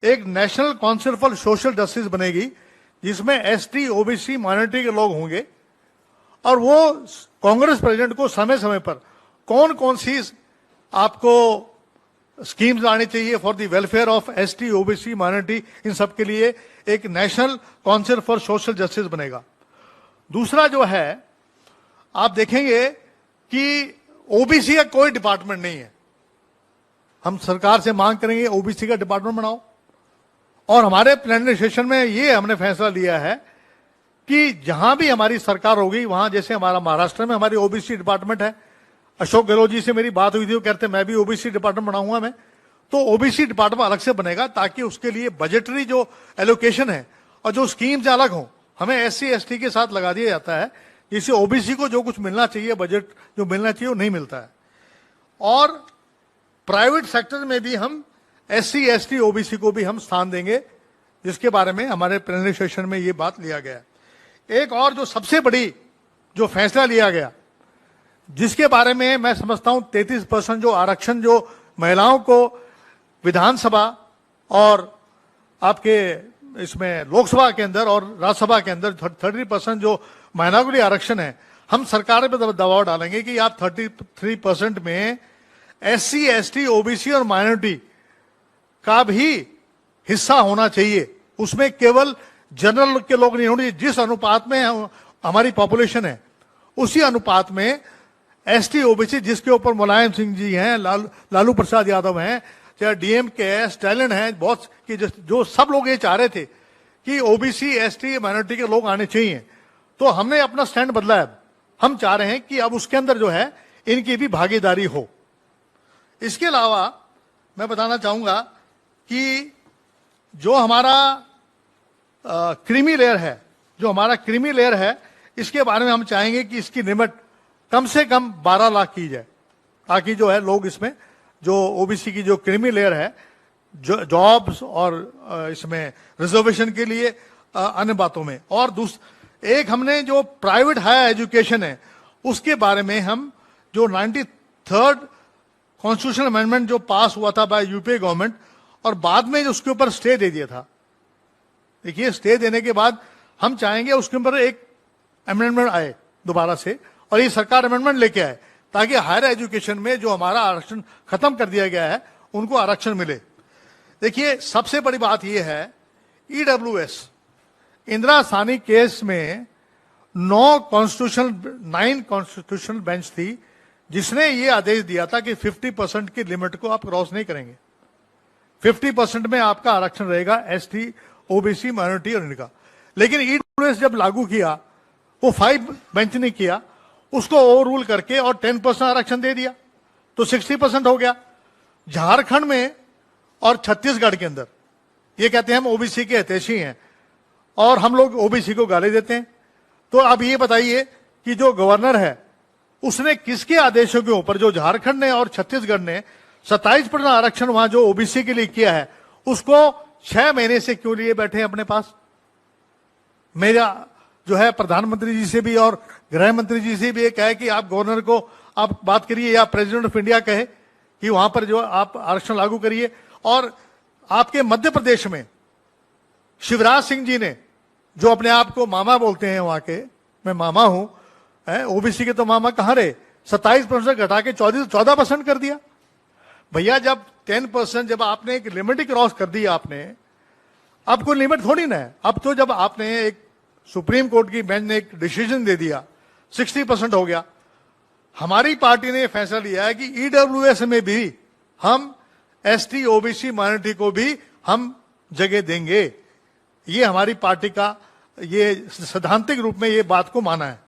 एक national council for social justice बनेगी, जिसमें एसटी, ओबीसी, माइनॉरिटी के लोग होंगे, और वो कांग्रेस प्रेसिडेंट को समय समय पर कौन कौन सी आपको स्कीम्स लानी चाहिए for the welfare of ST, OBC, minority, इन सब के लिए एक national council for social justice बनेगा। दूसरा जो है, आप देखेंगे कि ओबीसी का कोई डिपार्टमेंट नहीं है। हम सरकार से मांग करेंगे ओबीसी का डिपार्टमेंट बनाओ, और हमारे प्लेनरी सेशन में ये हमने फैसला लिया है कि जहां भी हमारी सरकार होगी, वहां जैसे हमारा महाराष्ट्र में हमारी ओबीसी डिपार्टमेंट है, अशोक गहलोत जी से मेरी बात हुई थी, वो कहते हैं मैं भी ओबीसी डिपार्टमेंट बनाऊंगा मैं, तो ओबीसी डिपार्टमेंट अलग से बनेगा, ताकि उसके लिए बजटरी जो एलोकेशन है और जो स्कीम्स अलग हो, हमें एससी एसटी के साथ लगा दिया जाता है, जिससे ओबीसी को जो कुछ मिलना चाहिए, बजट जो मिलना चाहिए वो नहीं मिलता है। और प्राइवेट सेक्टर में भी हम एससी एसटी ओबीसी को भी हम स्थान देंगे, जिसके बारे में हमारे प्लेनरी सेशन में ये बात लिया गया। एक और जो सबसे बड़ी जो फैसला लिया गया, जिसके बारे में मैं समझता हूं 33% जो आरक्षण जो महिलाओं को विधानसभा और आपके इसमें लोकसभा के अंदर और राज्यसभा के अंदर 30% जो महिलाओं के लिए आरक्षण है, हम सरकार पर दबाव डालेंगे कि आप 33% में एससी, एसटी, ओबीसी और माइनॉरिटी का भी हिस्सा होना चाहिए। उसमें केवल जनरल के लोग नहीं होंगे। जिस अनुपात में हमारी पॉपुलेशन है, उसी अनुपात में एसटी, ओबीसी, जिसके ऊपर मुलायम सिंह जी हैं, लालू प्रसाद यादव हैं, चाहे डीएमके है, स्टैलिन है, बहुत कि जो सब लोग ये चाह रहे थे कि ओबीसी, एसटी, माइनॉरिटी के लोग आने चाहिए, तो हमने अपना स्टैंड बदला है। हम चाह रहे हैं कि अब उसके अंदर जो है इनकी भी भागीदारी हो। इसके अलावा मैं बताना चाहूंगा कि जो हमारा क्रीमी लेयर है, इसके बारे में हम चाहेंगे कि इसकी लिमिट कम से कम 12 लाख की जाए, ताकि जो है लोग इसमें जो ओबीसी की जो क्रीमी लेयर है, जो जॉब्स और इसमें रिजर्वेशन के लिए अन्य बातों में, और एक हमने जो प्राइवेट हायर एजुकेशन है उसके बारे में हम जो 93rd कॉन्स्टिट्यूशनल अमेंडमेंट जो पास हुआ था बाय यूपीए गवर्नमेंट, और बाद में उसके ऊपर स्टे दे दिया था। देखिए, स्टे देने के बाद हम चाहेंगे उसके ऊपर एक अमेंडमेंट आए दोबारा से, और ये सरकार अमेंडमेंट लेके आए, ताकि हायर एजुकेशन में जो हमारा आरक्षण खत्म कर दिया गया है उनको आरक्षण मिले। देखिए, सबसे बड़ी बात यह है, ईडब्ल्यूएस इंदिरा सानी केस में 9 कॉन्स्टिट्यूशनल बेंच थी, जिसने ये आदेश दिया था कि 50% की लिमिट को आप क्रॉस नहीं करेंगे। 50% में आपका आरक्षण रहेगा एसटी, ओबीसी, माइनॉरिटी और इनका। लेकिन ईडब्ल्यूएस जब लागू किया, वो 5 बेंच ने किया, उसको ओवर रूल करके और 10% आरक्षण दे दिया, तो 60% हो गया। झारखंड में और छत्तीसगढ़ के अंदर ये कहते हैं हम ओबीसी के हितैषी हैं, और हम लोग ओबीसी को गाली देते हैं। तो अब ये बताइए कि जो गवर्नर है उसने किसके आदेशों के ऊपर, जो झारखंड ने और छत्तीसगढ़ ने 27% आरक्षण वहां जो ओबीसी के लिए किया है, उसको 6 महीने से क्यों लिए बैठे हैं अपने पास? मेरा जो है प्रधानमंत्री जी से भी और गृह मंत्री जी से भी ये कहे कि आप गवर्नर को आप बात करिए, या प्रेसिडेंट ऑफ इंडिया कहे कि वहां पर जो आप आरक्षण लागू करिए। और आपके मध्य प्रदेश में शिवराज सिंह जी ने, जो अपने आप को मामा बोलते हैं वहां के, मैं मामा हूं, ओबीसी के तो मामा कहां रहे, 27% घटा के 14% कर दिया। भैया, जब 10% जब आपने एक लिमिट ही क्रॉस कर दी आपने, अब कोई लिमिट थोड़ी ना है। अब तो जब आपने एक सुप्रीम कोर्ट की बेंच ने एक डिसीजन दे दिया, 60% हो गया। हमारी पार्टी ने फैसला लिया है कि ईडब्ल्यूएस में भी हम एसटी, ओबीसी, माइनॉरिटी को भी हम जगह देंगे। ये हमारी पार्टी का ये सैद्धांतिक रूप में ये बात को माना है।